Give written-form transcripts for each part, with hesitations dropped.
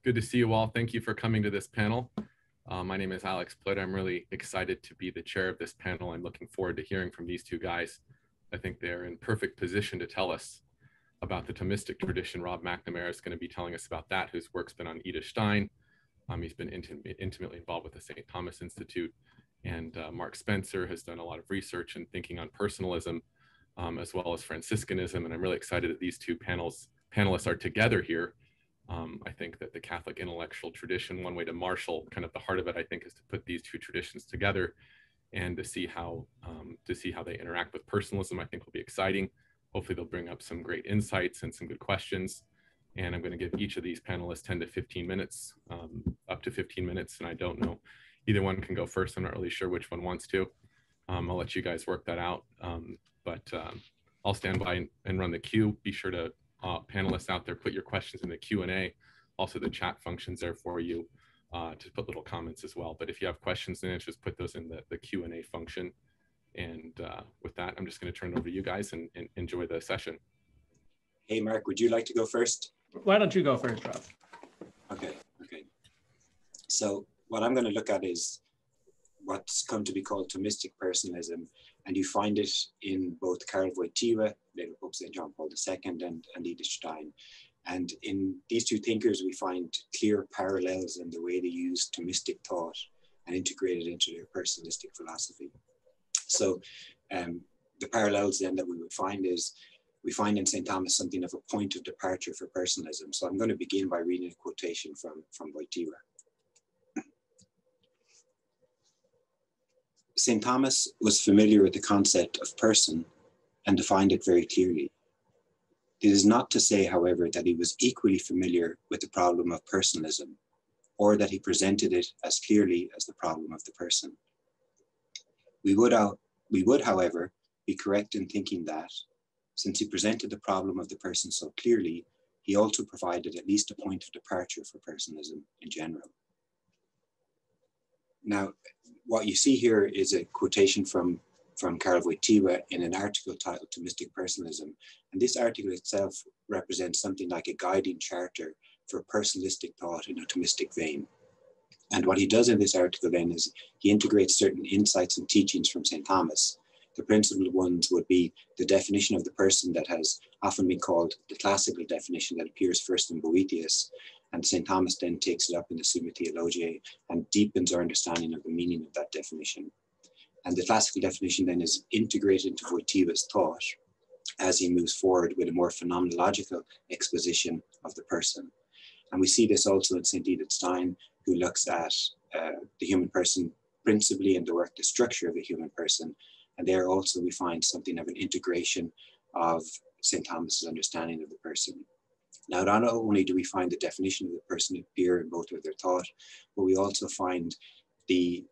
Good to see you all. Thank you for coming to this panel. My name is Alex Plitt. I'm really excited to be the chair of this panel. I'm looking forward to hearing from these two guys. I think they're in perfect position to tell us about the Thomistic tradition. Rob McNamara is going to be telling us about that, whose work's been on Edith Stein. He's been intimately involved with the St. Thomas Institute. And Mark Spencer has done a lot of research and thinking on personalism, as well as Franciscanism. And I'm really excited that these two panelists are together here. I think that the Catholic intellectual tradition, one way to marshal kind of the heart of it, I think, is to put these two traditions together and to see how they interact with personalism. I think will be exciting. Hopefully they'll bring up some great insights and some good questions. And I'm going to give each of these panelists 10 to 15 minutes, up to 15 minutes. And I don't know, either one can go first. I'm not really sure which one wants to. I'll let you guys work that out. But I'll stand by and run the queue. Be sure to panelists out there, put your questions in the Q&A. Also, the chat function's there for you to put little comments as well. But if you have questions and answers, put those in the Q&A function. And with that, I'm just going to turn it over to you guys and enjoy the session. Hey, Mark, would you like to go first? Why don't you go first, Rob? Okay. So what I'm going to look at is what's come to be called Thomistic personalism, and you find it in both Karl Wojtyła, later Pope St. John Paul II, and Edith Stein. And in these two thinkers, we find clear parallels in the way they use Thomistic thought and integrate it into their personalistic philosophy. So the parallels then that we would find is, we find in St. Thomas something of a point of departure for personalism. So I'm going to begin by reading a quotation from Wojtyła. St. Thomas was familiar with the concept of person and defined it very clearly. It is not to say, however, that he was equally familiar with the problem of personalism, or that he presented it as clearly as the problem of the person. We would, however, be correct in thinking that, since he presented the problem of the person so clearly, he also provided at least a point of departure for personalism in general. Now, what you see here is a quotation from Karl Wojtyła in an article titled Thomistic Personalism. And this article itself represents something like a guiding charter for personalistic thought in a Thomistic vein. And what he does in this article then is he integrates certain insights and teachings from St. Thomas. The principal ones would be the definition of the person that has often been called the classical definition that appears first in Boethius, and St. Thomas then takes it up in the Summa Theologiae and deepens our understanding of the meaning of that definition. And the classical definition then is integrated into Wojtyła's thought as he moves forward with a more phenomenological exposition of the person. And we see this also in St. Edith Stein, who looks at the human person principally in the work, The Structure of the Human Person. And there also we find something of an integration of St. Thomas's understanding of the person. Now, not only do we find the definition of the person appear in both of their thought, but we also find the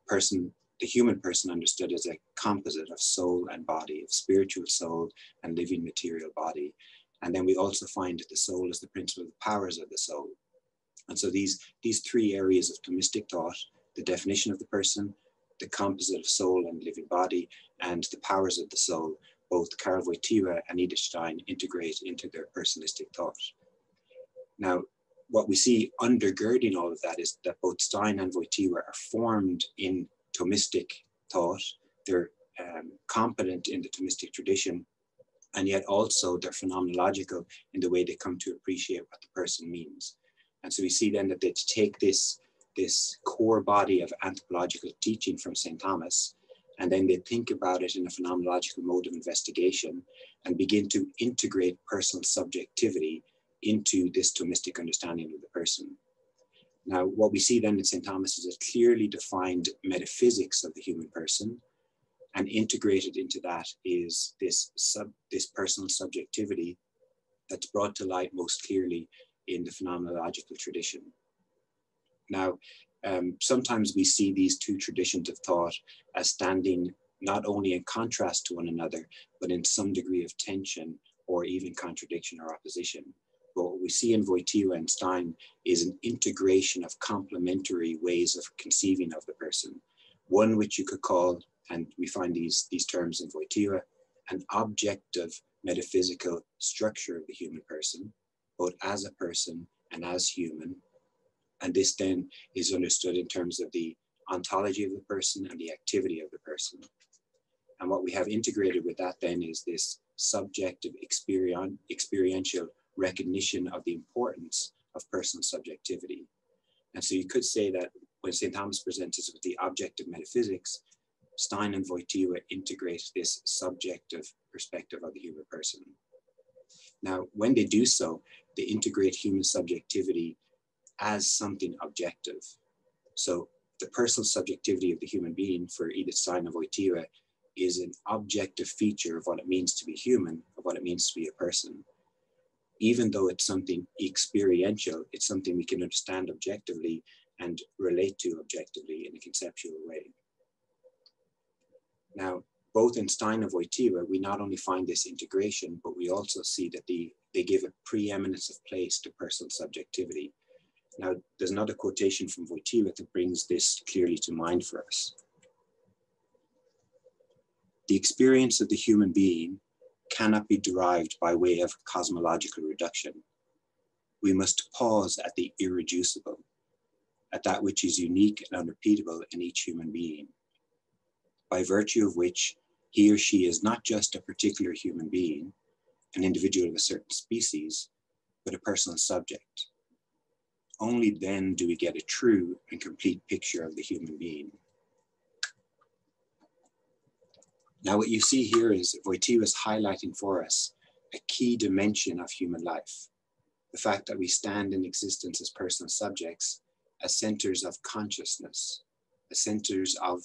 human person understood as a composite of soul and body, of spiritual soul and living material body. And then we also find that the soul is the principle of the powers of the soul. And so these three areas of Thomistic thought, the definition of the person, the composite of soul and living body, and the powers of the soul, both Karl Wojtyła and Edith Stein integrate into their personalistic thought. Now, what we see undergirding all of that is that both Stein and Wojtyła are formed in Thomistic thought. They're competent in the Thomistic tradition, and yet also they're phenomenological in the way they come to appreciate what the person means. And so we see then that they take this core body of anthropological teaching from St. Thomas, and then they think about it in a phenomenological mode of investigation and begin to integrate personal subjectivity into this Thomistic understanding of the person. Now, what we see then in St. Thomas is a clearly defined metaphysics of the human person, and integrated into that is this personal subjectivity that's brought to light most clearly in the phenomenological tradition. Now, sometimes we see these two traditions of thought as standing not only in contrast to one another, but in some degree of tension or even contradiction or opposition. But what we see in Wojtyła and Stein is an integration of complementary ways of conceiving of the person. One which you could call, and we find these terms in Wojtyła, an objective metaphysical structure of the human person, both as a person and as human, And this then is understood in terms of the ontology of the person and the activity of the person. And what we have integrated with that then is this subjective experiential recognition of the importance of personal subjectivity. And so you could say that when St. Thomas presents us with the objective metaphysics, Stein and Wojtyła integrate this subjective perspective of the human person. Now, when they do so, they integrate human subjectivity as something objective. So the personal subjectivity of the human being for Edith Stein and Wojtyła is an objective feature of what it means to be human, of what it means to be a person. Even though it's something experiential, it's something we can understand objectively and relate to objectively in a conceptual way. Now, both in Stein and Wojtyła, we not only find this integration, but we also see that they give a preeminence of place to personal subjectivity. Now, there's another quotation from Wojtyła that brings this clearly to mind for us. The experience of the human being cannot be derived by way of cosmological reduction. We must pause at the irreducible, at that which is unique and unrepeatable in each human being, by virtue of which he or she is not just a particular human being, an individual of a certain species, but a personal subject. Only then do we get a true and complete picture of the human being. Now, what you see here is Wojtyła is highlighting for us a key dimension of human life, the fact that we stand in existence as personal subjects, as centers of consciousness, as centers of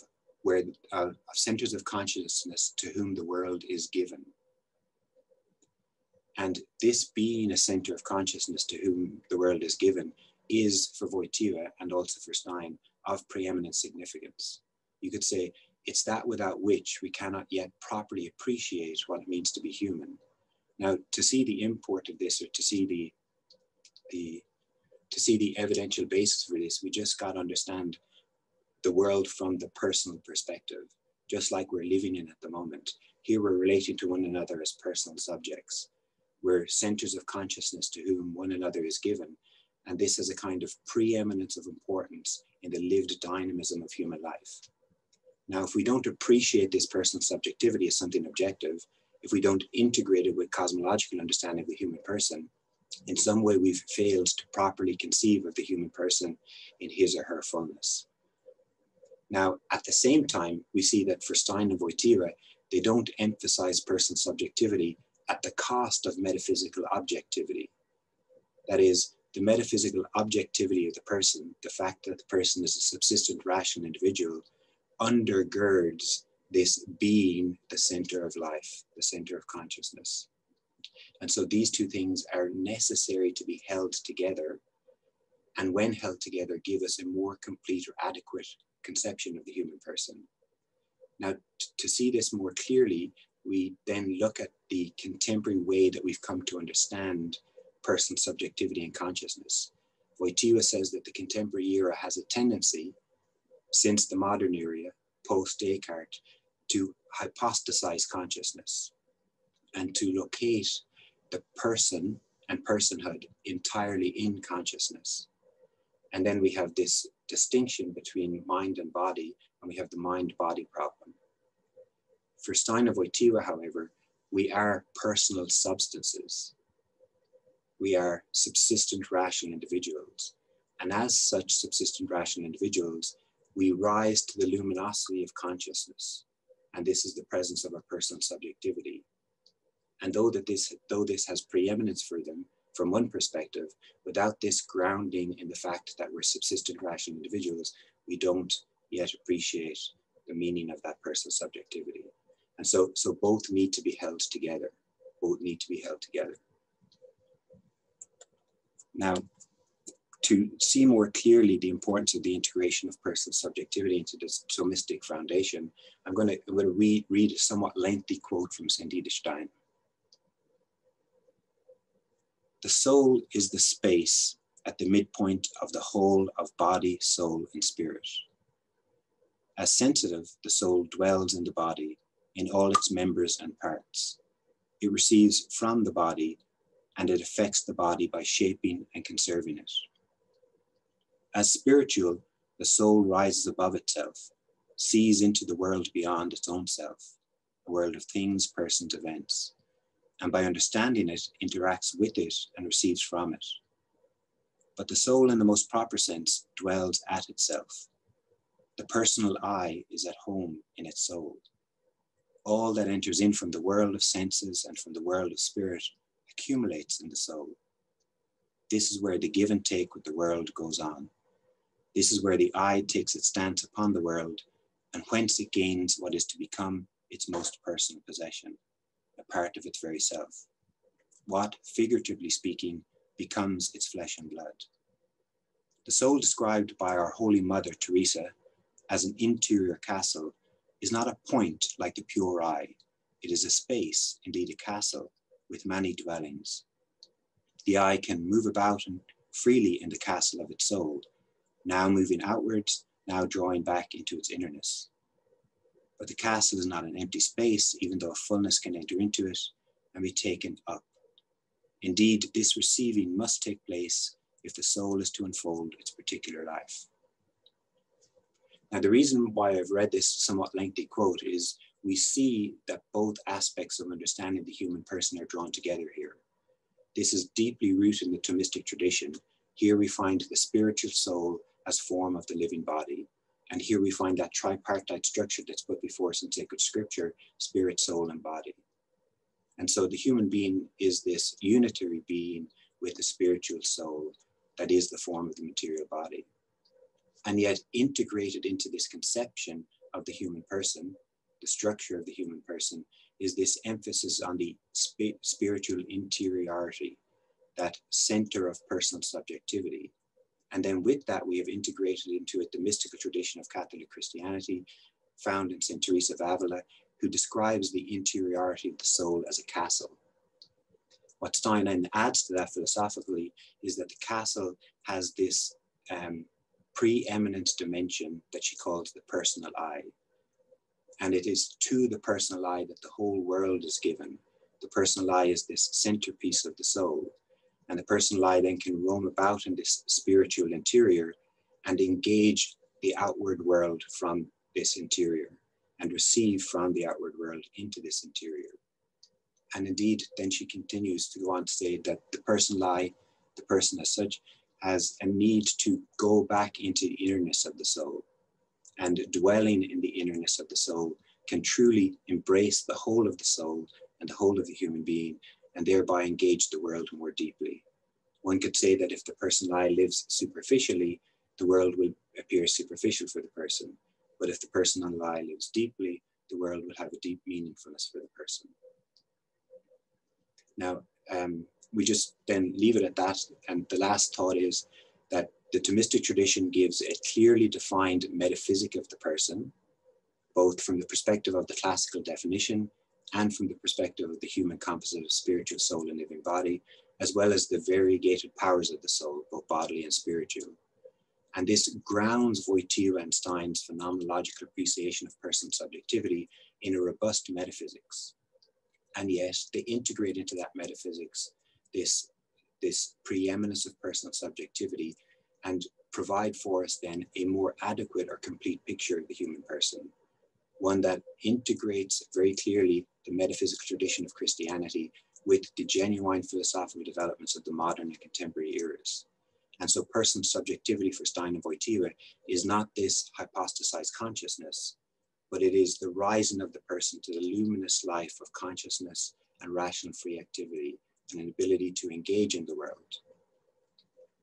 centers of consciousness to whom the world is given. And this being a center of consciousness to whom the world is given is, for Wojtyła and also for Stein, of preeminent significance. You could say it's that without which we cannot yet properly appreciate what it means to be human. Now, to see the import of this, or to see the evidential basis for this, we just got to understand the world from the personal perspective, just like we're living in at the moment. Here we're relating to one another as personal subjects. We're centers of consciousness to whom one another is given. And this has a kind of preeminence of importance in the lived dynamism of human life. Now, if we don't appreciate this personal subjectivity as something objective, if we don't integrate it with cosmological understanding of the human person, in some way we've failed to properly conceive of the human person in his or her fullness. Now, at the same time, we see that for Stein and Wojtyła, they don't emphasize personal subjectivity at the cost of metaphysical objectivity. That is, the metaphysical objectivity of the person, the fact that the person is a subsistent, rational individual, undergirds this being the center of life, the center of consciousness. And so these two things are necessary to be held together, and when held together, give us a more complete or adequate conception of the human person. Now, to see this more clearly, we then look at the contemporary way that we've come to understand personal subjectivity and consciousness. Wojtyła says that the contemporary era has a tendency, since the modern era, post-Descartes, to hypostasize consciousness and to locate the person and personhood entirely in consciousness. And then we have this distinction between mind and body, and we have the mind-body problem. For Stein and Wojtyła, however, we are personal substances. We are subsistent rational individuals. And as such subsistent rational individuals, we rise to the luminosity of consciousness. And this is the presence of our personal subjectivity. And though this has preeminence for them, from one perspective, without this grounding in the fact that we're subsistent rational individuals, we don't yet appreciate the meaning of that personal subjectivity. And so both need to be held together. Both need to be held together. Now, to see more clearly the importance of the integration of personal subjectivity into this Thomistic foundation, I'm going to read a somewhat lengthy quote from St. Edith Stein. The soul is the space at the midpoint of the whole of body, soul, and spirit. As sensitive, the soul dwells in the body, in all its members and parts. It receives from the body, and it affects the body by shaping and conserving it. As spiritual, the soul rises above itself, sees into the world beyond its own self, a world of things, persons, events, and by understanding it, interacts with it and receives from it. But the soul, in the most proper sense, dwells at itself. The personal I is at home in its soul. All that enters in from the world of senses and from the world of spirit accumulates in the soul. This is where the give and take with the world goes on. This is where the I takes its stance upon the world, and whence it gains what is to become its most personal possession, a part of its very self. What, figuratively speaking, becomes its flesh and blood. The soul described by our Holy Mother Teresa as an interior castle is not a point like the pure I. It is a space, indeed a castle, with many dwellings. The I can move about freely in the castle of its soul, now moving outwards, now drawing back into its innerness. But the castle is not an empty space, even though fullness can enter into it and be taken up. Indeed, this receiving must take place if the soul is to unfold its particular life. Now, the reason why I've read this somewhat lengthy quote is we see that both aspects of understanding the human person are drawn together here. This is deeply rooted in the Thomistic tradition. Here we find the spiritual soul as form of the living body. And here we find that tripartite structure that's put before us in sacred scripture, spirit, soul, and body. And so the human being is this unitary being with the spiritual soul that is the form of the material body. And yet integrated into this conception of the human person, the structure of the human person, is this emphasis on the spiritual interiority, that center of personal subjectivity. And then with that, we have integrated into it the mystical tradition of Catholic Christianity, found in St. Teresa of Avila, who describes the interiority of the soul as a castle. What Stein adds to that philosophically is that the castle has this preeminent dimension that she calls the personal I. And it is to the personal I that the whole world is given. The personal I is this centerpiece of the soul. And the personal I then can roam about in this spiritual interior and engage the outward world from this interior and receive from the outward world into this interior. And indeed, then she continues to go on to say that the personal I, the person as such, has a need to go back into the innerness of the soul. And dwelling in the innerness of the soul can truly embrace the whole of the soul and the whole of the human being, and thereby engage the world more deeply. One could say that if the personal I lives superficially, the world will appear superficial for the person. But if the personal I lives deeply, the world will have a deep meaningfulness for the person. Now, we just then leave it at that. And the last thought is that the Thomistic tradition gives a clearly defined metaphysic of the person, both from the perspective of the classical definition and from the perspective of the human composite of spiritual, soul, and living body, as well as the variegated powers of the soul, both bodily and spiritual. And this grounds Wojtyła and Stein's phenomenological appreciation of personal subjectivity in a robust metaphysics. And yet they integrate into that metaphysics this preeminence of personal subjectivity and provide for us then a more adequate or complete picture of the human person, one that integrates very clearly the metaphysical tradition of Christianity with the genuine philosophical developments of the modern and contemporary eras. And so personal subjectivity for Stein and Wojtyła is not this hypostasized consciousness, but it is the rising of the person to the luminous life of consciousness and rational free activity and an ability to engage in the world.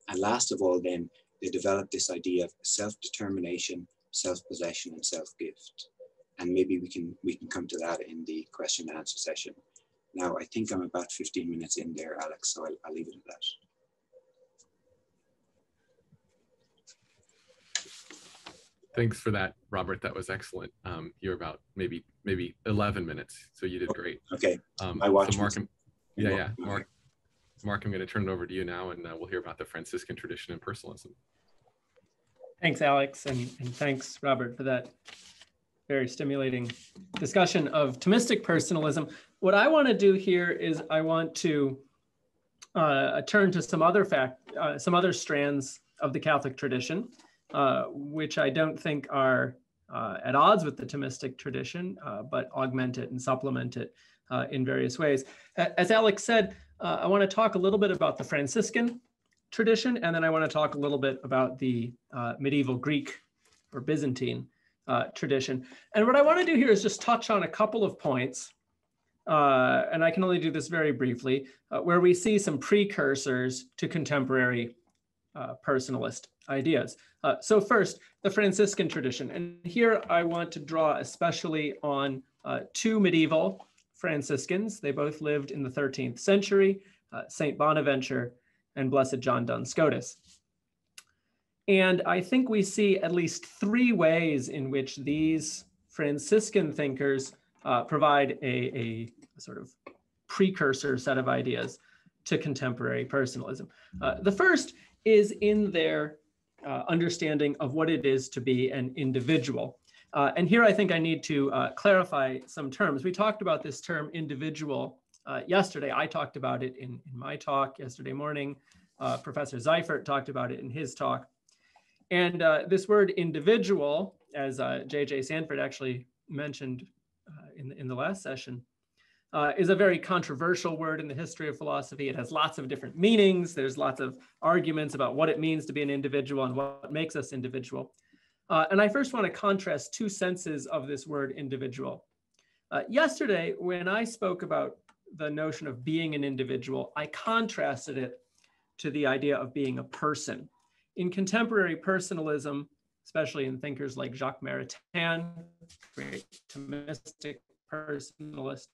And last of all, then, they develop this idea of self-determination, self-possession, and self-gift. And maybe we can come to that in the question and answer session. Now, I think I'm about 15 minutes in there, Alex, so I'll leave it at that. Thanks for that, Robert. That was excellent. You're about maybe 11 minutes, so you did great. Okay, I watched. So Mark, I'm going to turn it over to you now, and we'll hear about the Franciscan tradition and personalism. Thanks, Alex, and thanks, Robert, for that very stimulating discussion of Thomistic personalism. What I want to do here is I want to turn to some other strands of the Catholic tradition, which I don't think are at odds with the Thomistic tradition, but augment it and supplement it in various ways. As Alex said, I want to talk a little bit about the Franciscan tradition, and then I want to talk a little bit about the medieval Greek or Byzantine tradition. And what I want to do here is just touch on a couple of points, and I can only do this very briefly, where we see some precursors to contemporary personalist ideas. So first, the Franciscan tradition. And here I want to draw especially on two medieval Franciscans. They both lived in the 13th century, Saint Bonaventure and Blessed John Duns Scotus. And I think we see at least three ways in which these Franciscan thinkers provide a sort of precursor set of ideas to contemporary personalism. The first is in their understanding of what it is to be an individual. And here I think I need to clarify some terms. We talked about this term individual yesterday. I talked about it in my talk yesterday morning. Professor Seifert talked about it in his talk. And this word individual, as J.J. Sanford actually mentioned in the last session, is a very controversial word in the history of philosophy. It has lots of different meanings. There's lots of arguments about what it means to be an individual and what makes us individual. And I first want to contrast two senses of this word individual. Yesterday, when I spoke about the notion of being an individual, I contrasted it to the idea of being a person. In contemporary personalism, especially in thinkers like Jacques Maritain, great Thomistic personalist,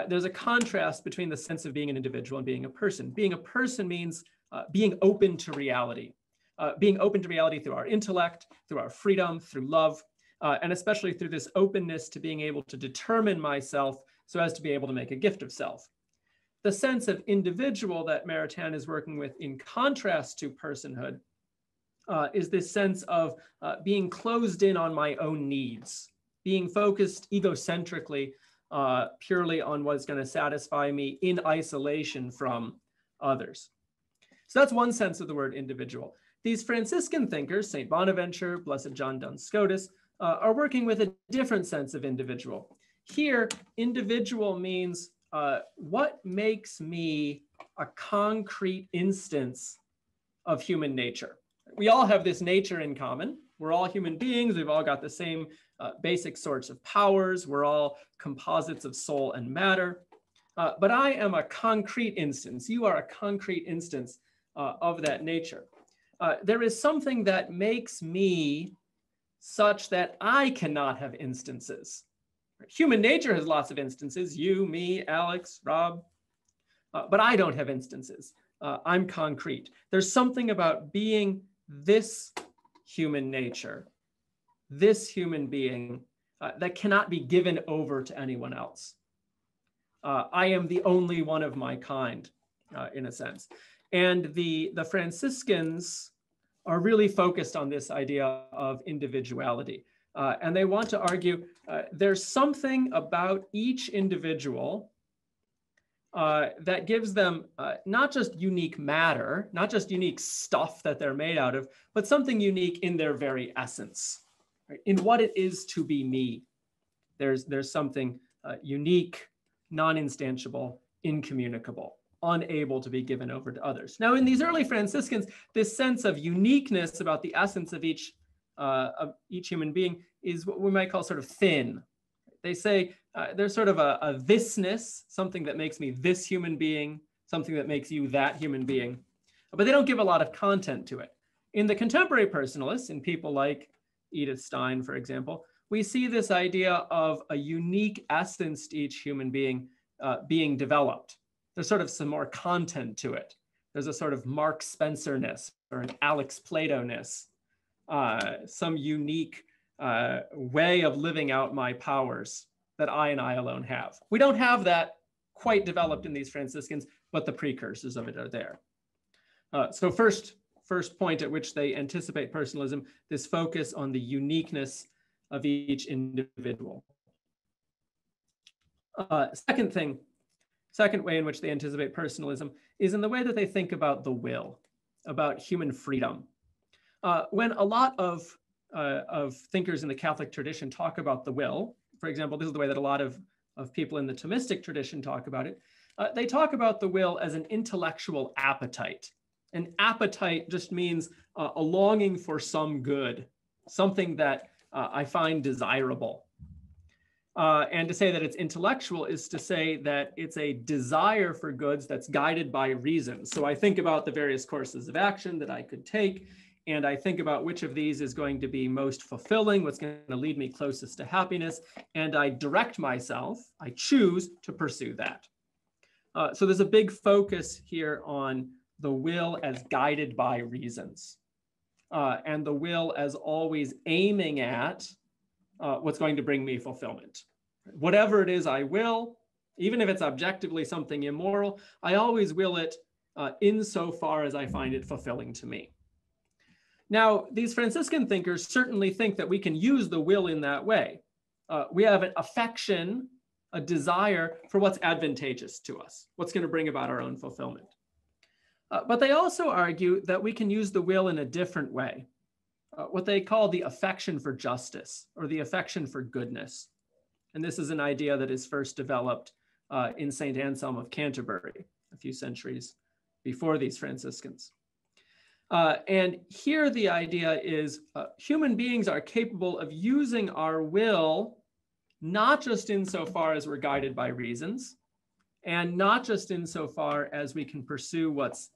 there's a contrast between the sense of being an individual and being a person. Being a person means being open to reality, being open to reality through our intellect, through our freedom, through love, and especially through this openness to being able to determine myself so as to be able to make a gift of self. The sense of individual that Maritain is working with in contrast to personhood is this sense of being closed in on my own needs, being focused egocentrically purely on what's going to satisfy me in isolation from others. So that's one sense of the word individual. These Franciscan thinkers, St. Bonaventure, Blessed John Duns Scotus, are working with a different sense of individual. Here, individual means what makes me a concrete instance of human nature. We all have this nature in common. We're all human beings. We've all got the same basic sorts of powers. We're all composites of soul and matter. But I am a concrete instance. You are a concrete instance of that nature. There is something that makes me such that I cannot have instances. Human nature has lots of instances, you, me, Alex, Rob, but I don't have instances. I'm concrete. There's something about being this human nature, this human being that cannot be given over to anyone else. I am the only one of my kind, in a sense. And the Franciscans are really focused on this idea of individuality. And they want to argue there's something about each individual that gives them not just unique matter, not just unique stuff that they're made out of, but something unique in their very essence, right? In what it is to be me. There's something unique, non-instantiable, incommunicable, unable to be given over to others. Now, in these early Franciscans, this sense of uniqueness about the essence of each human being is what we might call sort of thin. They say there's sort of a thisness, something that makes me this human being, something that makes you that human being, but they don't give a lot of content to it. In the contemporary personalists, in people like Edith Stein, for example, we see this idea of a unique essence to each human being being developed. There's sort of some more content to it. There's a sort of Mark Spencer-ness or an Alex Plato-ness, some unique way of living out my powers that I and I alone have. We don't have that quite developed in these Franciscans, but the precursors of it are there. So first point at which they anticipate personalism, this focus on the uniqueness of each individual. Second way in which they anticipate personalism is in the way that they think about the will. about human freedom. When a lot of thinkers in the Catholic tradition talk about the will, for example, this is the way that a lot of people in the Thomistic tradition talk about it, they talk about the will as an intellectual appetite. An appetite just means a longing for some good, something that I find desirable. And to say that it's intellectual is to say that it's a desire for goods that's guided by reason. So I think about the various courses of action that I could take, and I think about which of these is going to be most fulfilling, what's going to lead me closest to happiness, and I direct myself, I choose to pursue that. So there's a big focus here on the will as guided by reasons, and the will as always aiming at what's going to bring me fulfillment. Whatever it is I will, even if it's objectively something immoral, I always will it insofar as I find it fulfilling to me. Now, these Franciscan thinkers certainly think that we can use the will in that way. We have an affection, a desire for what's advantageous to us, what's going to bring about our own fulfillment. But they also argue that we can use the will in a different way, what they call the affection for justice or the affection for goodness. And this is an idea that is first developed in St. Anselm of Canterbury, a few centuries before these Franciscans. And here the idea is human beings are capable of using our will, not just insofar as we're guided by reasons, and not just insofar as we can pursue what's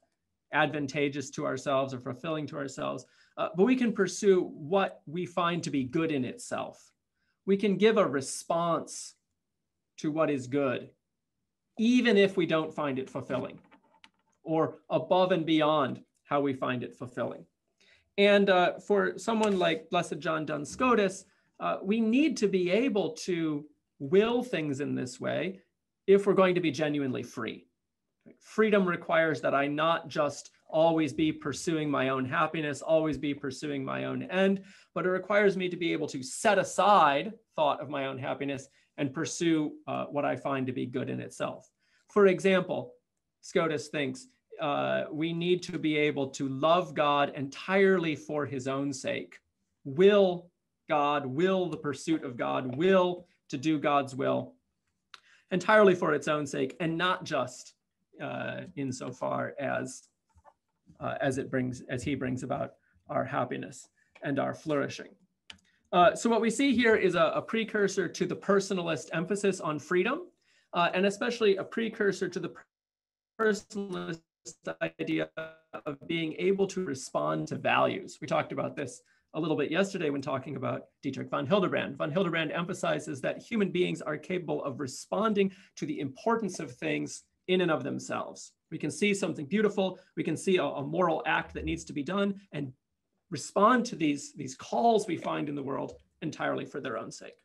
advantageous to ourselves or fulfilling to ourselves, but we can pursue what we find to be good in itself. We can give a response to what is good, even if we don't find it fulfilling, or above and beyond how we find it fulfilling. And for someone like Blessed John Duns Scotus, we need to be able to will things in this way if we're going to be genuinely free. Freedom requires that I not just always be pursuing my own happiness, always be pursuing my own end, but it requires me to be able to set aside thought of my own happiness and pursue what I find to be good in itself. For example, Scotus thinks we need to be able to love God entirely for his own sake, will God, will the pursuit of God, will to do God's will entirely for its own sake, and not just insofar as he brings about our happiness and our flourishing. So what we see here is a precursor to the personalist emphasis on freedom, and especially a precursor to the personalist idea of being able to respond to values. We talked about this a little bit yesterday when talking about Dietrich von Hildebrand. Von Hildebrand emphasizes that human beings are capable of responding to the importance of things in and of themselves. We can see something beautiful, we can see a moral act that needs to be done, and respond to these calls we find in the world entirely for their own sake.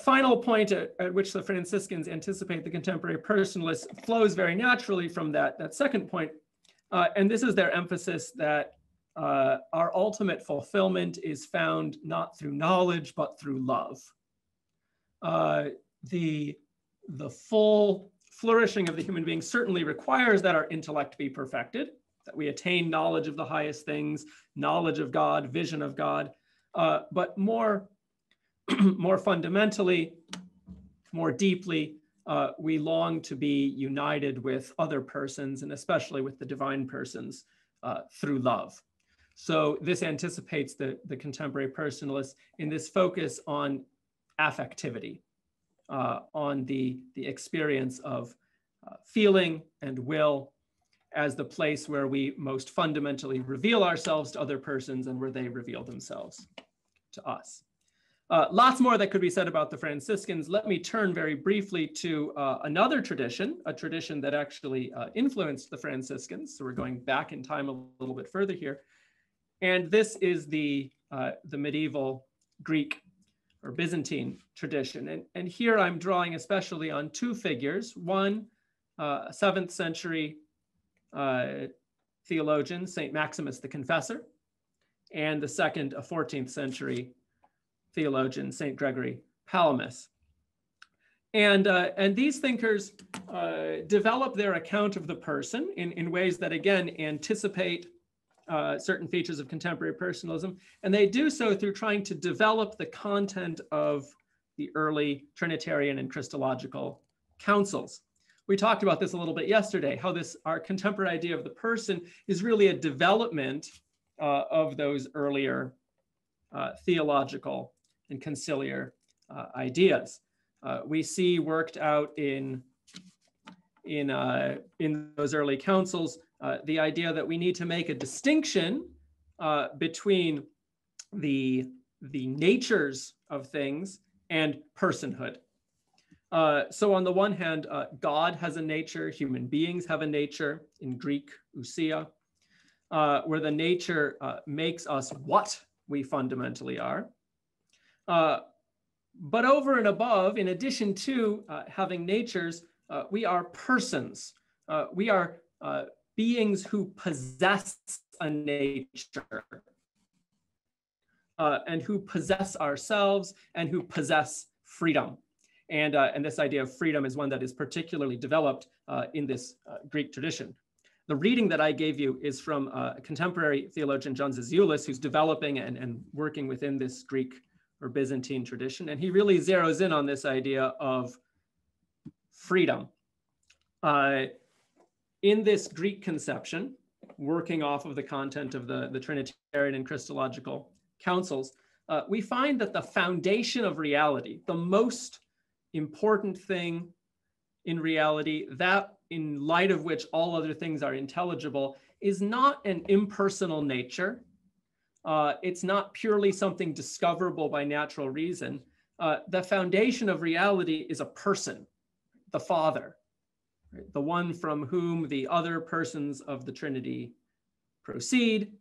Final point at which the Franciscans anticipate the contemporary personalists flows very naturally from that second point, and this is their emphasis that our ultimate fulfillment is found not through knowledge, but through love. The full flourishing of the human being certainly requires that our intellect be perfected, that we attain knowledge of the highest things, knowledge of God, vision of God, but more fundamentally, more deeply, we long to be united with other persons, and especially with the divine persons, through love. So this anticipates the contemporary personalists in this focus on affectivity, on the experience of feeling and will as the place where we most fundamentally reveal ourselves to other persons and where they reveal themselves to us. Lots more that could be said about the Franciscans. Let me turn very briefly to another tradition, a tradition that actually influenced the Franciscans. So we're going back in time a little bit further here. And this is the medieval Greek or Byzantine tradition. And here I'm drawing especially on two figures. One, a 7th century theologian, St. Maximus the Confessor, and the second, a 14th century theologian, St. Gregory Palamas. And these thinkers develop their account of the person in ways that, again, anticipate certain features of contemporary personalism. And they do so through trying to develop the content of the early Trinitarian and Christological councils. We talked about this a little bit yesterday, how our contemporary idea of the person is really a development of those earlier theological and conciliar ideas. We see worked out in those early councils the idea that we need to make a distinction between the natures of things and personhood. So on the one hand, God has a nature, human beings have a nature, in Greek, ousia, where the nature makes us what we fundamentally are. But over and above, in addition to having natures, we are persons. We are beings who possess a nature and who possess ourselves and who possess freedom. And this idea of freedom is one that is particularly developed in this Greek tradition. The reading that I gave you is from contemporary theologian John Zizioulas, who's developing and working within this Greek or Byzantine tradition. And he really zeroes in on this idea of freedom. In this Greek conception, working off of the content of the Trinitarian and Christological councils, we find that the foundation of reality, the most important thing in reality, that in light of which all other things are intelligible, is not an impersonal nature. It's not purely something discoverable by natural reason. The foundation of reality is a person, the Father, right? The one from whom the other persons of the Trinity proceed,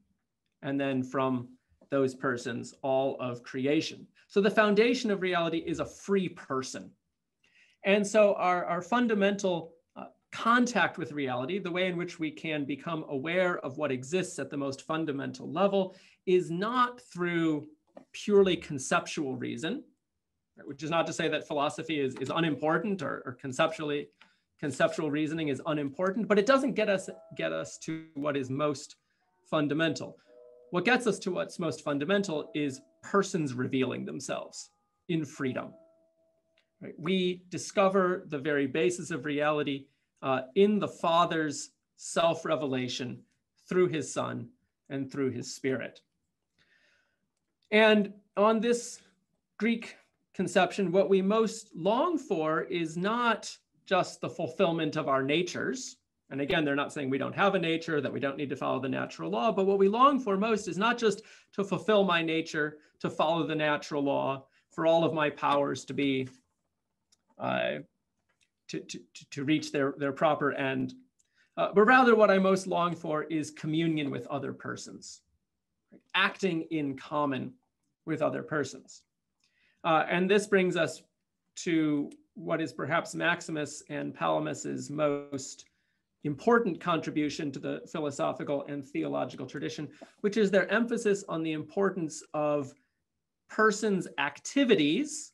and then from those persons, all of creation. So the foundation of reality is a free person. And so our fundamental contact with reality, the way in which we can become aware of what exists at the most fundamental level, is not through purely conceptual reason, which is not to say that philosophy is unimportant or conceptual reasoning is unimportant, but it doesn't get us to what is most fundamental. What gets us to what's most fundamental is persons revealing themselves in freedom. Right? We discover the very basis of reality in the Father's self-revelation through his Son and through his Spirit. And on this Greek conception, what we most long for is not just the fulfillment of our natures. And again, they're not saying we don't have a nature, that we don't need to follow the natural law, but what we long for most is not just to fulfill my nature, to follow the natural law, for all of my powers to be, to reach their proper end. But rather what I most long for is communion with other persons, right? Acting in common with other persons. And this brings us to what is perhaps Maximus and Palamas's most important contribution to the philosophical and theological tradition, which is their emphasis on the importance of persons' activities,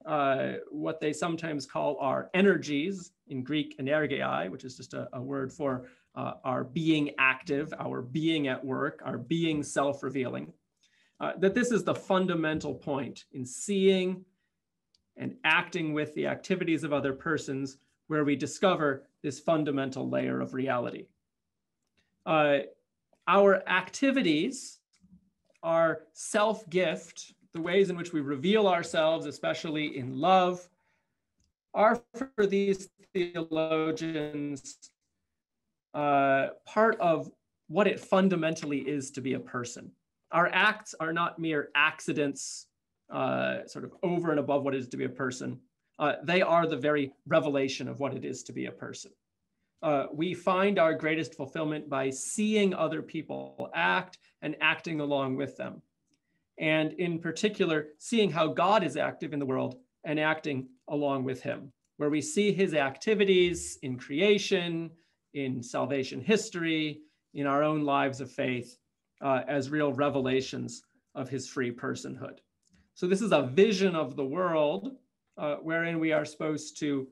what they sometimes call our energies, in Greek energeiai, which is just a word for our being active, our being at work, our being self-revealing, that this is the fundamental point in seeing and acting with the activities of other persons, where we discover this fundamental layer of reality. Our activities, our self-gift, the ways in which we reveal ourselves, especially in love, are for these theologians part of what it fundamentally is to be a person. Our acts are not mere accidents, sort of over and above what it is to be a person. They are the very revelation of what it is to be a person. We find our greatest fulfillment by seeing other people act and acting along with them. And in particular, seeing how God is active in the world and acting along with him, where we see his activities in creation, in salvation history, in our own lives of faith, as real revelations of his free personhood. So this is a vision of the world wherein we are supposed to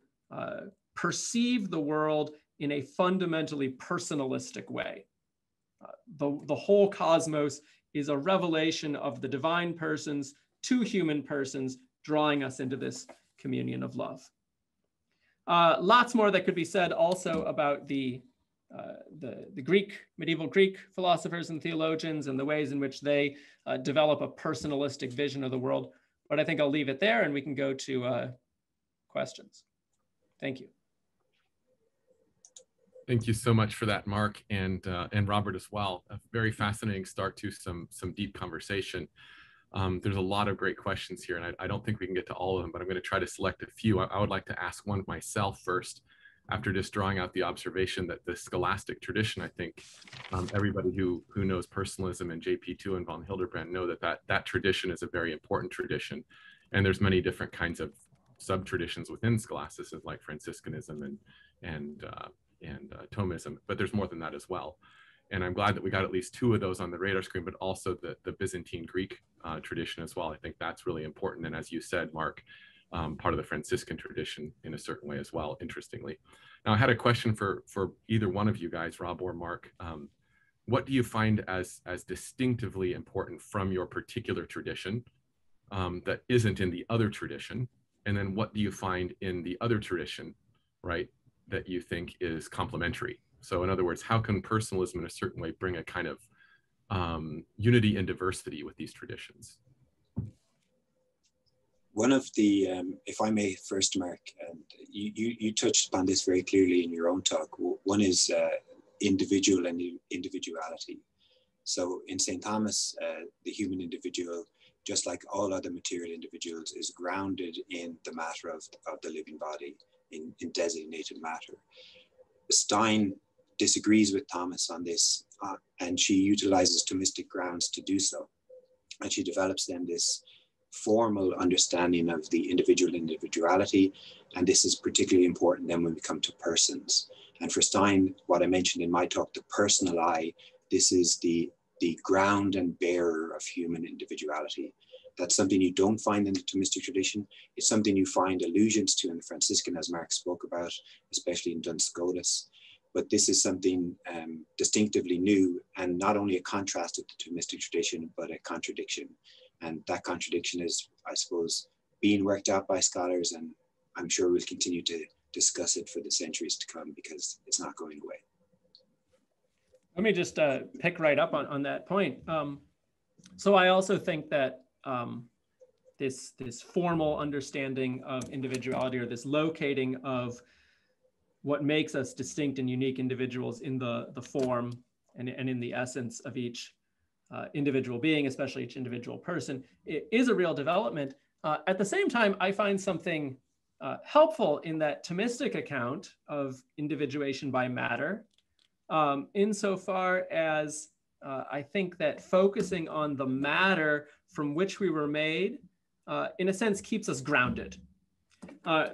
perceive the world in a fundamentally personalistic way. The whole cosmos is a revelation of the divine persons to human persons, drawing us into this communion of love. Lots more that could be said also about the medieval Greek philosophers and theologians and the ways in which they develop a personalistic vision of the world. But I think I'll leave it there and we can go to questions. Thank you. Thank you so much for that, Mark, and Robert as well. A very fascinating start to some deep conversation. There's a lot of great questions here, and I don't think we can get to all of them, but I'm going to try to select a few. I would like to ask one myself first, after just drawing out the observation that the scholastic tradition, I think everybody who knows personalism and JP2 and von Hildebrand know that tradition is a very important tradition, and there's many different kinds of sub-traditions within scholasticism, like Franciscanism and Thomism, but there's more than that as well. And I'm glad that we got at least two of those on the radar screen, but also the Byzantine Greek tradition as well. I think that's really important. And as you said, Mark, part of the Franciscan tradition in a certain way as well, interestingly. Now, I had a question for either one of you guys, Rob or Mark. What do you find as distinctively important from your particular tradition that isn't in the other tradition? And then what do you find in the other tradition, right, that you think is complementary? So in other words, how can personalism in a certain way bring a kind of unity and diversity with these traditions? One of the, if I may first, Mark, you touched upon this very clearly in your own talk. One is individual and individuality. So in St. Thomas, the human individual, just like all other material individuals, is grounded in the matter of the living body, in designated matter. Stein disagrees with Thomas on this, and she utilizes Thomistic grounds to do so. And she develops then this formal understanding of the individuality, and this is particularly important then when we come to persons. And for Stein, what I mentioned in my talk, the personal I, this is the ground and bearer of human individuality. That's something you don't find in the Thomistic tradition. It's something you find allusions to in the Franciscan, as Mark spoke about, especially in Duns Scotus. But this is something distinctively new, and not only a contrast with the Thomistic tradition, but a contradiction. And that contradiction is, I suppose, being worked out by scholars, and I'm sure we'll continue to discuss it for the centuries to come because it's not going away. Let me just pick right up on that point. So I also think that this formal understanding of individuality, or this locating of what makes us distinct and unique individuals in the form and in the essence of each individual being, especially each individual person, it is a real development. At the same time, I find something helpful in that Thomistic account of individuation by matter, insofar as I think that focusing on the matter from which we were made, in a sense, keeps us grounded.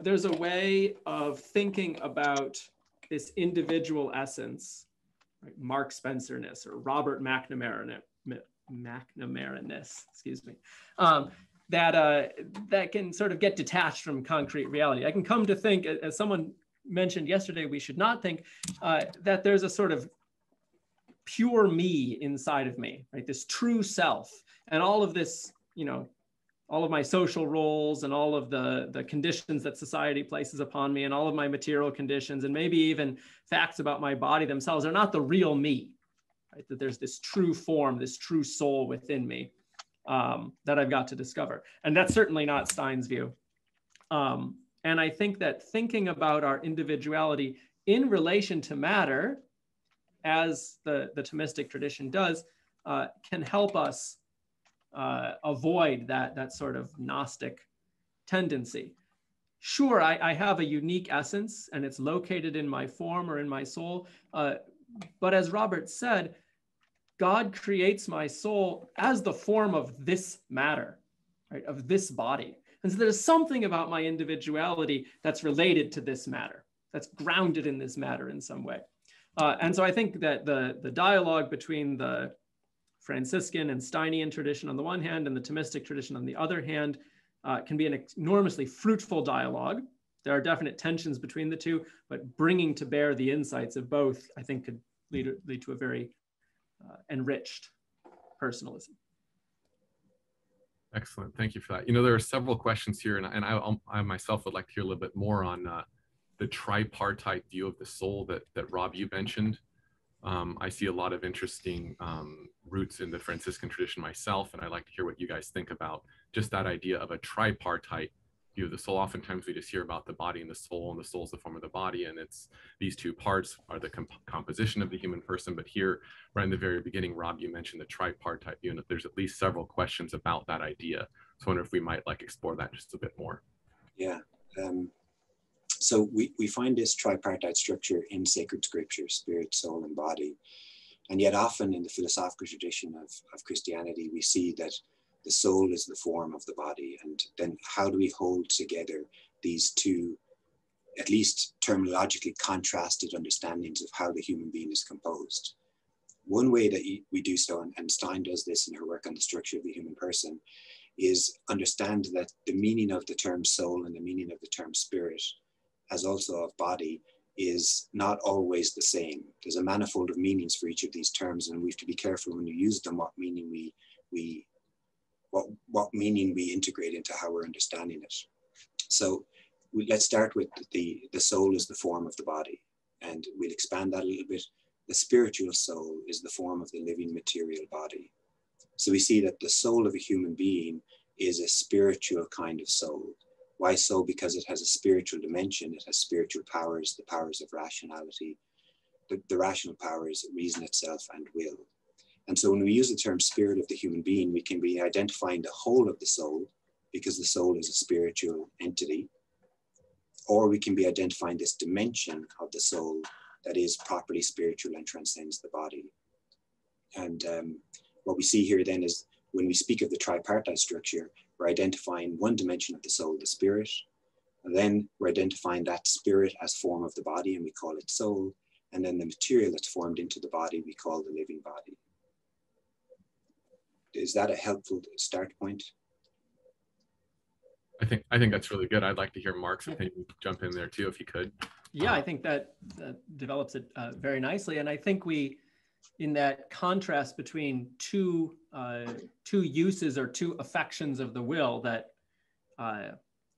There's a way of thinking about this individual essence, right? Mark Spencer-ness or Robert McNamara-ness, excuse me, that can sort of get detached from concrete reality. I can come to think, as someone mentioned yesterday, we should not think that there's a sort of pure me inside of me, right? This true self, and all of this, you know, all of my social roles and all of the conditions that society places upon me and all of my material conditions and maybe even facts about my body themselves are not the real me, right? That there's this true form, this true soul within me that I've got to discover. And that's certainly not Stein's view. And I think that thinking about our individuality in relation to matter, as the Thomistic tradition does, can help us avoid that sort of Gnostic tendency. Sure, I have a unique essence and it's located in my form or in my soul, but as Robert said, God creates my soul as the form of this matter, right, of this body. And so there's something about my individuality that's related to this matter, that's grounded in this matter in some way. And so I think that the dialogue between the Franciscan and Steinian tradition on the one hand and the Thomistic tradition on the other hand can be an enormously fruitful dialogue. There are definite tensions between the two, but bringing to bear the insights of both, I think, could lead to a very enriched personalism. Excellent. Thank you for that. You know, there are several questions here, and I myself would like to hear a little bit more on the tripartite view of the soul that Rob, you mentioned. I see a lot of interesting roots in the Franciscan tradition myself, and I'd like to hear what you guys think about just that idea of a tripartite view of the soul. Oftentimes we just hear about the body and the soul is the form of the body, and it's these two parts are the composition of the human person. But here, right in the very beginning, Rob, you mentioned the tripartite view, and there's at least several questions about that idea. So I wonder if we might explore that just a bit more. Yeah. So we find this tripartite structure in sacred scripture, spirit, soul, and body. And yet often in the philosophical tradition of Christianity, we see that the soul is the form of the body. And then how do we hold together these two, at least terminologically contrasted understandings of how the human being is composed? One way that we do so, and Stein does this in her work on the structure of the human person, is understand that the meaning of the term soul and the meaning of the term spirit, as also of body, is not always the same. There's a manifold of meanings for each of these terms, and we have to be careful when we use them, what meaning we integrate into how we're understanding it. So let's start with the soul is the form of the body, and we'll expand that a little bit. The spiritual soul is the form of the living material body. So we see that the soul of a human being is a spiritual kind of soul. Why so? Because it has a spiritual dimension. It has spiritual powers, the powers of rationality, the rational powers, reason itself, and will. And so when we use the term spirit of the human being, we can be identifying the whole of the soul, because the soul is a spiritual entity, or we can be identifying this dimension of the soul that is properly spiritual and transcends the body. And what we see here then is when we speak of the tripartite structure, we're identifying one dimension of the soul, the spirit, and then we're identifying that spirit as form of the body, and we call it soul, and then the material that's formed into the body we call the living body. Is that a helpful start point? I think that's really good. I'd like to hear Mark's opinion. Jump in there too, if you could. Yeah, I think that develops it very nicely, and I think we, in that contrast between two uses or two affections of the will that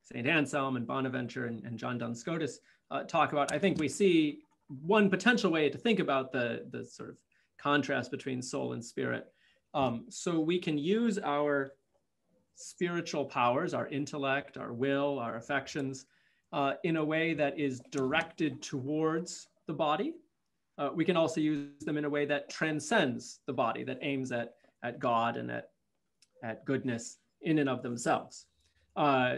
St. Anselm and Bonaventure and John Duns Scotus talk about, I think we see one potential way to think about the sort of contrast between soul and spirit. So we can use our spiritual powers, our intellect, our will, our affections, in a way that is directed towards the body. We can also use them in a way that transcends the body, that aims at God and at goodness in and of themselves.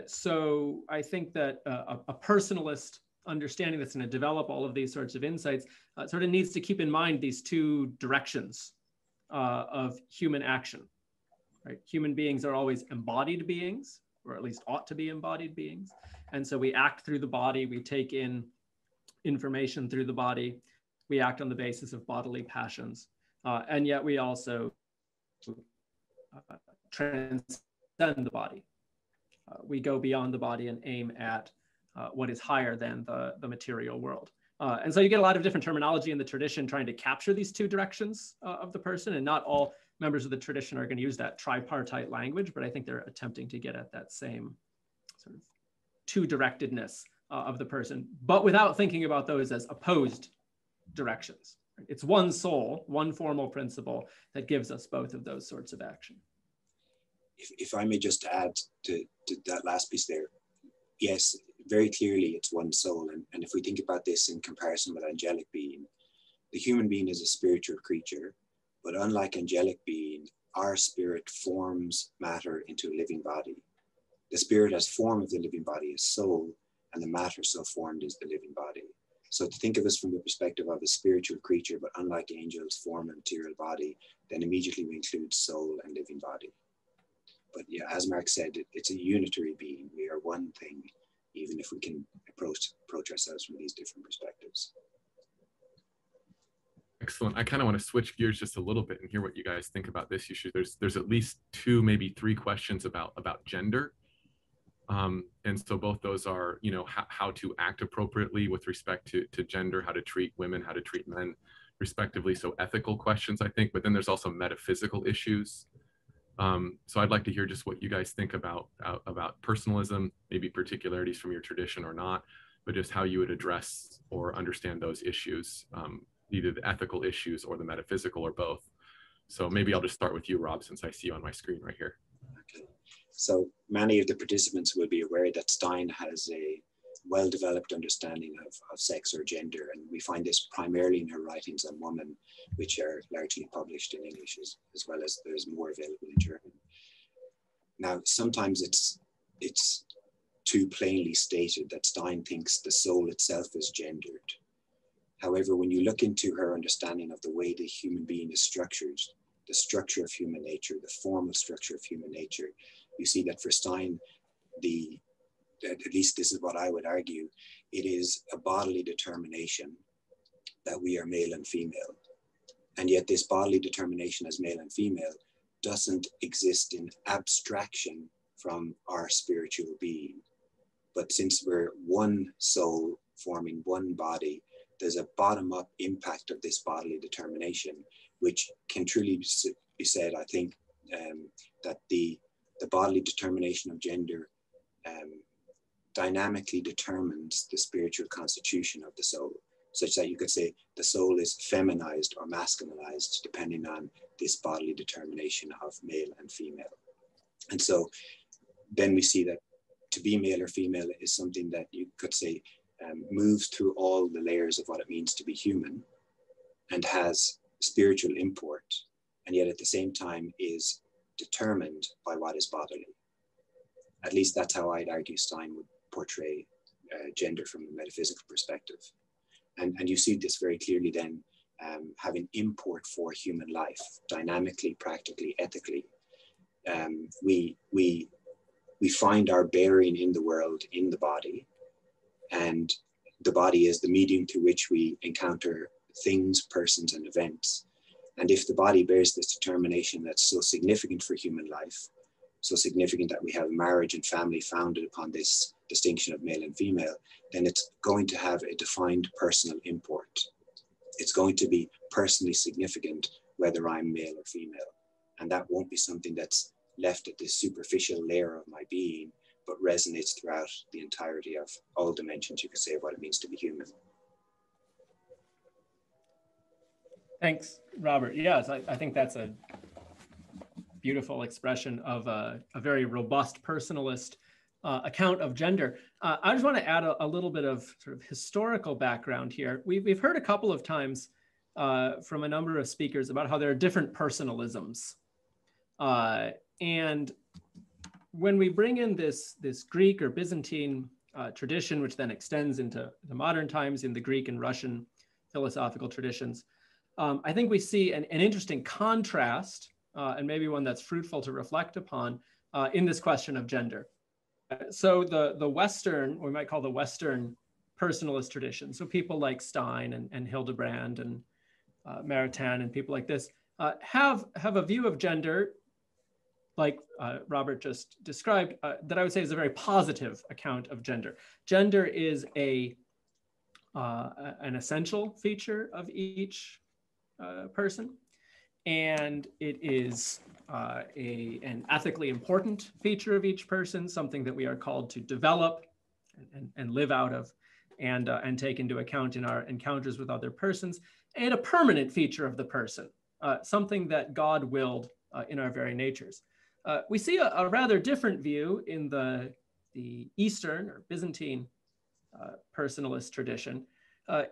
So I think that a personalist understanding that's going to develop all of these sorts of insights sort of needs to keep in mind these two directions of human action. Right? Human beings are always embodied beings, or at least ought to be embodied beings. And so we act through the body, we take in information through the body, we act on the basis of bodily passions, and yet we also transcend the body. We go beyond the body and aim at what is higher than the material world. And so you get a lot of different terminology in the tradition trying to capture these two directions of the person, and not all members of the tradition are going to use that tripartite language, but I think they're attempting to get at that same sort of two-directedness of the person, but without thinking about those as opposed directions. It's one soul, one formal principle that gives us both of those sorts of action. If I may just add to that last piece there, yes, very clearly it's one soul. And if we think about this in comparison with angelic being, the human being is a spiritual creature, but unlike angelic being, our spirit forms matter into a living body. The spirit as form of the living body is soul, and the matter so formed is the living body. So to think of us from the perspective of a spiritual creature, but unlike angels, form a material body, then immediately we include soul and living body. But yeah, as Mark said, it's a unitary being. We are one thing, even if we can approach ourselves from these different perspectives. Excellent. I kind of want to switch gears just a little bit and hear what you guys think about this issue. There's at least two, maybe three questions about gender. And so both those are, you know, how to act appropriately with respect to gender, how to treat women, how to treat men, respectively. So ethical questions, I think, but then there's also metaphysical issues. So I'd like to hear just what you guys think about personalism, maybe particularities from your tradition or not, but just how you would address or understand those issues, either the ethical issues or the metaphysical or both. So maybe I'll just start with you, Rob, since I see you on my screen right here. Okay. So many of the participants will be aware that Stein has a well-developed understanding of sex or gender, and we find this primarily in her writings on woman, which are largely published in English, as well as there's more available in German. Now, sometimes it's too plainly stated that Stein thinks the soul itself is gendered. However, when you look into her understanding of the way the human being is structured, the structure of human nature, the formal structure of human nature, you see that for Stein, at least this is what I would argue, it is a bodily determination that we are male and female. And yet this bodily determination as male and female doesn't exist in abstraction from our spiritual being. But since we're one soul forming one body, there's a bottom-up impact of this bodily determination, which can truly be said, I think, that the bodily determination of gender dynamically determines the spiritual constitution of the soul, such that you could say the soul is feminized or masculinized depending on this bodily determination of male and female. And so then we see that to be male or female is something that you could say moves through all the layers of what it means to be human and has spiritual import, and yet at the same time is determined by what is bodily. At least that's how I'd argue Stein would portray gender from a metaphysical perspective. And you see this very clearly then having import for human life, dynamically, practically, ethically. We find our bearing in the world in the body, and the body is the medium through which we encounter things, persons, and events. And if the body bears this determination that's so significant for human life, so significant that we have marriage and family founded upon this distinction of male and female, then it's going to have a defined personal import. It's going to be personally significant whether I'm male or female. And that won't be something that's left at this superficial layer of my being, but resonates throughout the entirety of all dimensions, you could say, of what it means to be human. Thanks, Robert. Yes, I think that's a beautiful expression of a very robust personalist account of gender. I just want to add a little bit of sort of historical background here. We've heard a couple of times from a number of speakers about how there are different personalisms. And when we bring in this Greek or Byzantine tradition, which then extends into the modern times in the Greek and Russian philosophical traditions, I think we see an interesting contrast, and maybe one that's fruitful to reflect upon in this question of gender. So the Western, we might call the Western personalist tradition, so people like Stein and Hildebrand and Maritain and people like this have a view of gender, like Robert just described, that I would say is a very positive account of gender. Gender is an essential feature of each person, and it is an ethically important feature of each person, something that we are called to develop and live out of and take into account in our encounters with other persons, and a permanent feature of the person, something that God willed in our very natures. We see a rather different view in the Eastern or Byzantine personalist tradition.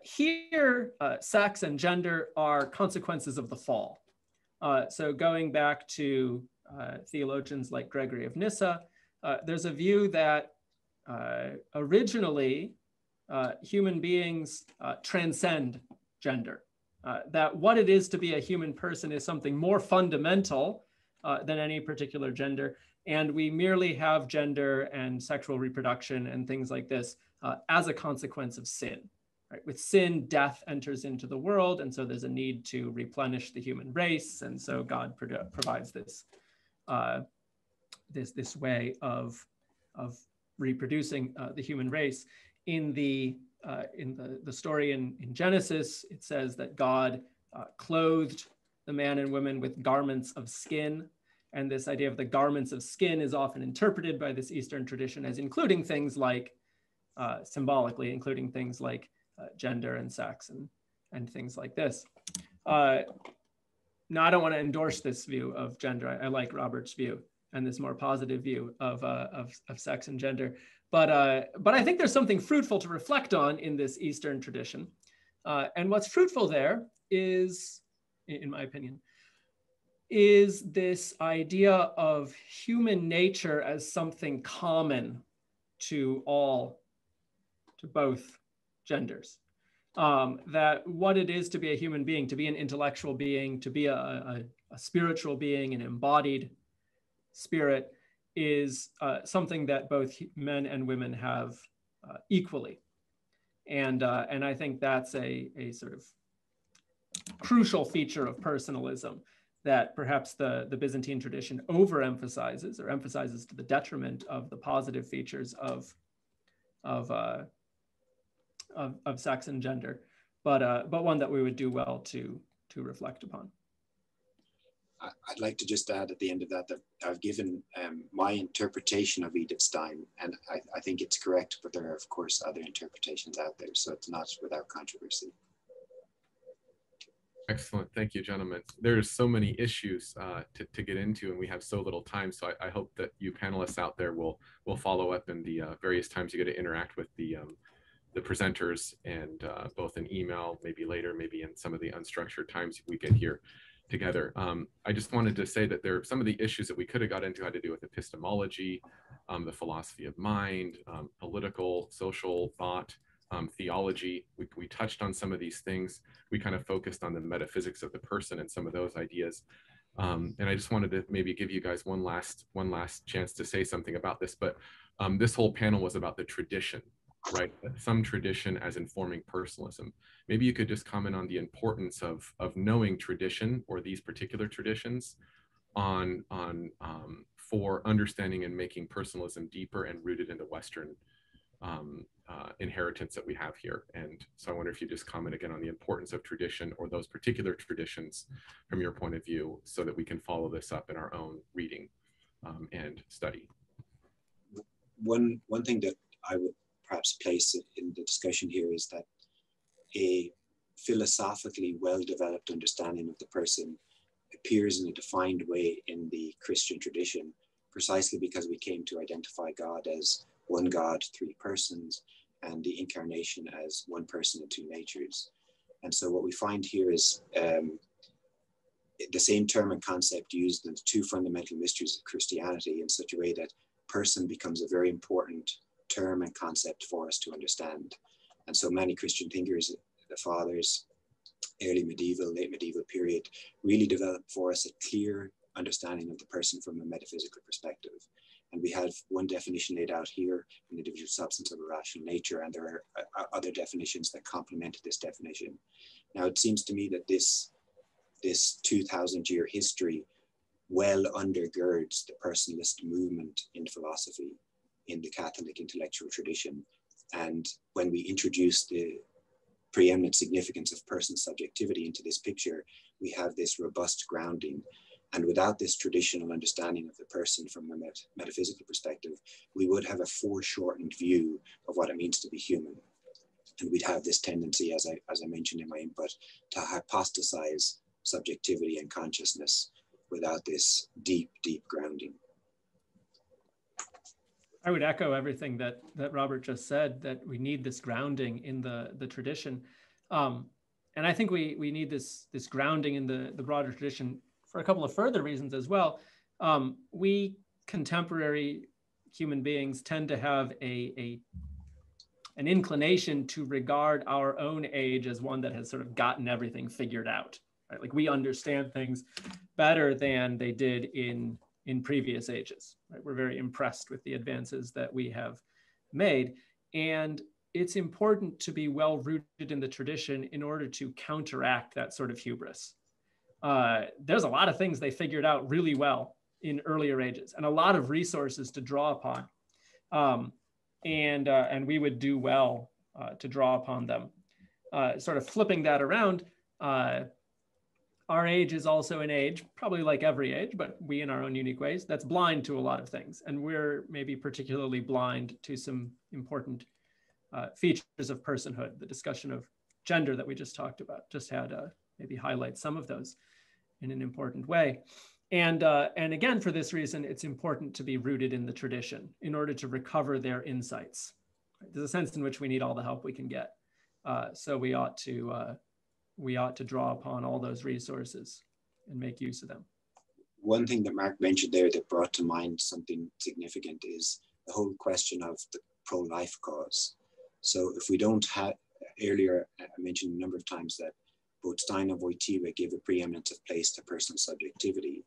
Here, sex and gender are consequences of the fall. So going back to theologians like Gregory of Nyssa, there's a view that originally human beings transcend gender, that what it is to be a human person is something more fundamental than any particular gender. And we merely have gender and sexual reproduction and things like this as a consequence of sin. Right? With sin, death enters into the world, and so there's a need to replenish the human race, and so God provides this this way of reproducing the human race. In the story in Genesis, it says that God clothed the man and women with garments of skin. And this idea of the garments of skin is often interpreted by this Eastern tradition as including things like, symbolically, including things like gender and sex and things like this. Now, I don't want to endorse this view of gender. I like Robert's view and this more positive view of sex and gender. But I think there's something fruitful to reflect on in this Eastern tradition. And what's fruitful there is, in my opinion, is this idea of human nature as something common to both genders. That what it is to be a human being, to be an intellectual being, to be a spiritual being, an embodied spirit, is something that both men and women have equally. And I think that's a sort of crucial feature of personalism that perhaps the Byzantine tradition overemphasizes or emphasizes to the detriment of the positive features of sex and gender, but one that we would do well to reflect upon. I'd like to just add at the end of that I've given my interpretation of Edith Stein, and I think it's correct, but there are of course other interpretations out there, so it's not without controversy. Excellent, thank you, gentlemen. There's so many issues to get into, and we have so little time. So I hope that you panelists out there will follow up in the various times you get to interact with the presenters, and both in email, maybe later, maybe in some of the unstructured times we get here together. I just wanted to say that there are some of the issues that we could have got into had to do with epistemology, the philosophy of mind, political, social thought, theology. We touched on some of these things. We kind of focused on the metaphysics of the person and some of those ideas. And I just wanted to maybe give you guys one last chance to say something about this. But this whole panel was about the tradition, right? Some tradition as informing personalism. Maybe you could just comment on the importance of knowing tradition or these particular traditions for understanding and making personalism deeper and rooted in the Western inheritance that we have here. And so I wonder if you just comment again on the importance of tradition or those particular traditions from your point of view, so that we can follow this up in our own reading and study. One thing that I would perhaps place in the discussion here is that a philosophically well-developed understanding of the person appears in a defined way in the Christian tradition, precisely because we came to identify God as one God, three persons, and the incarnation as one person and two natures. And so what we find here is the same term and concept used in the two fundamental mysteries of Christianity in such a way that person becomes a very important term and concept for us to understand. And so many Christian thinkers, the fathers, early medieval, late medieval period, really developed for us a clear understanding of the person from a metaphysical perspective. And we have one definition laid out here, an individual substance of a rational nature, and there are other definitions that complement this definition. Now, it seems to me that this 2,000-year history well undergirds the personalist movement in philosophy in the Catholic intellectual tradition. And when we introduce the preeminent significance of person subjectivity into this picture, we have this robust grounding. And without this traditional understanding of the person from a metaphysical perspective, we would have a foreshortened view of what it means to be human. And we'd have this tendency, as I mentioned in my input, to hypostasize subjectivity and consciousness without this deep, deep grounding. I would echo everything that Robert just said, that we need this grounding in the tradition. And I think we need this grounding in the broader tradition for a couple of further reasons as well. We contemporary human beings tend to have an inclination to regard our own age as one that has sort of gotten everything figured out, right? Like we understand things better than they did in previous ages, right? We're very impressed with the advances that we have made. And it's important to be well rooted in the tradition in order to counteract that sort of hubris. There's a lot of things they figured out really well in earlier ages and a lot of resources to draw upon. and we would do well to draw upon them. Sort of flipping that around, our age is also an age, probably like every age, but we in our own unique ways, that's blind to a lot of things. And we're maybe particularly blind to some important features of personhood. The discussion of gender that we just talked about just had maybe highlight some of those in an important way. And again, for this reason, it's important to be rooted in the tradition in order to recover their insights. There's a sense in which we need all the help we can get. So we ought to draw upon all those resources and make use of them. One thing that Mark mentioned there that brought to mind something significant is the whole question of the pro-life cause. So if we don't have, earlier I mentioned a number of times that both Stein and Wojtyła give a preeminence of place to personal subjectivity,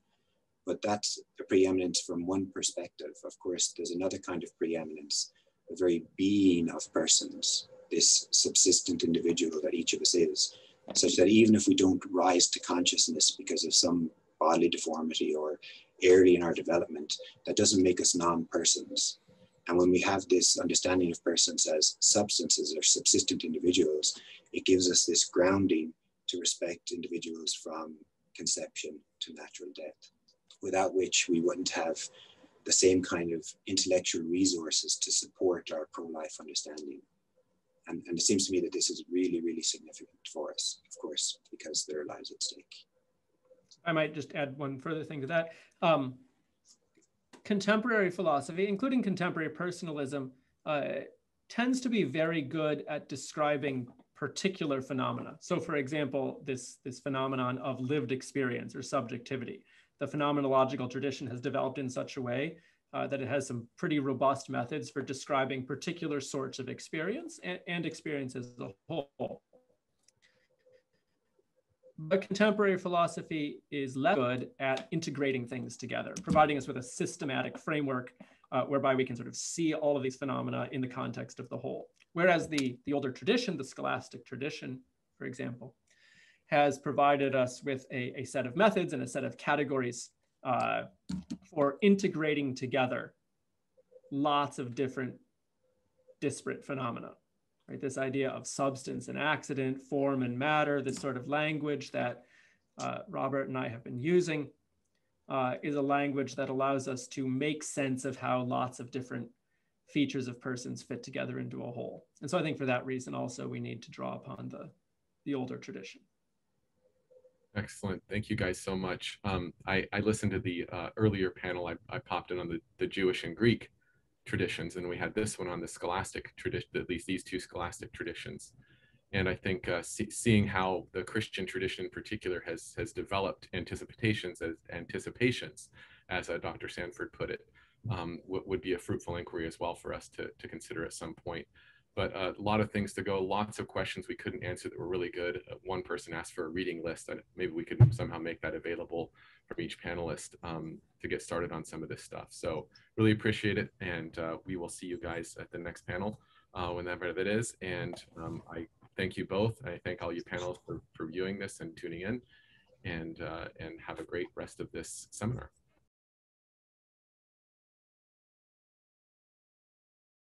but that's a preeminence from one perspective. Of course, there's another kind of preeminence, the very being of persons, this subsistent individual that each of us is, such that even if we don't rise to consciousness because of some bodily deformity or early in our development, that doesn't make us non-persons. And when we have this understanding of persons as substances or subsistent individuals, it gives us this grounding to respect individuals from conception to natural death, without which we wouldn't have the same kind of intellectual resources to support our pro-life understanding. And it seems to me that this is really, really significant for us, of course, because there are lives at stake. I might just add one further thing to that. Contemporary philosophy, including contemporary personalism, tends to be very good at describing particular phenomena. So for example, this phenomenon of lived experience or subjectivity. The phenomenological tradition has developed in such a way that it has some pretty robust methods for describing particular sorts of experience and experience as a whole. But contemporary philosophy is less good at integrating things together, providing us with a systematic framework whereby we can sort of see all of these phenomena in the context of the whole. Whereas the older tradition, the scholastic tradition, for example, has provided us with a set of methods and a set of categories for integrating together lots of different disparate phenomena. Right? This idea of substance and accident, form and matter, this sort of language that Robert and I have been using is a language that allows us to make sense of how lots of different features of persons fit together into a whole. And so I think for that reason also we need to draw upon the older tradition. Excellent. Thank you guys so much. I listened to the earlier panel. I popped in on the Jewish and Greek traditions, and we had this one on the scholastic tradition, at least these two scholastic traditions. And I think seeing how the Christian tradition in particular has developed anticipations, as Dr. Sanford put it, would be a fruitful inquiry as well for us to consider at some point. But a lot of things to go, lots of questions we couldn't answer that were really good. One person asked for a reading list, and maybe we could somehow make that available from each panelist to get started on some of this stuff. So really appreciate it, and we will see you guys at the next panel, whenever that is. And I thank you both. I thank all you panelists for viewing this and tuning in, and have a great rest of this seminar.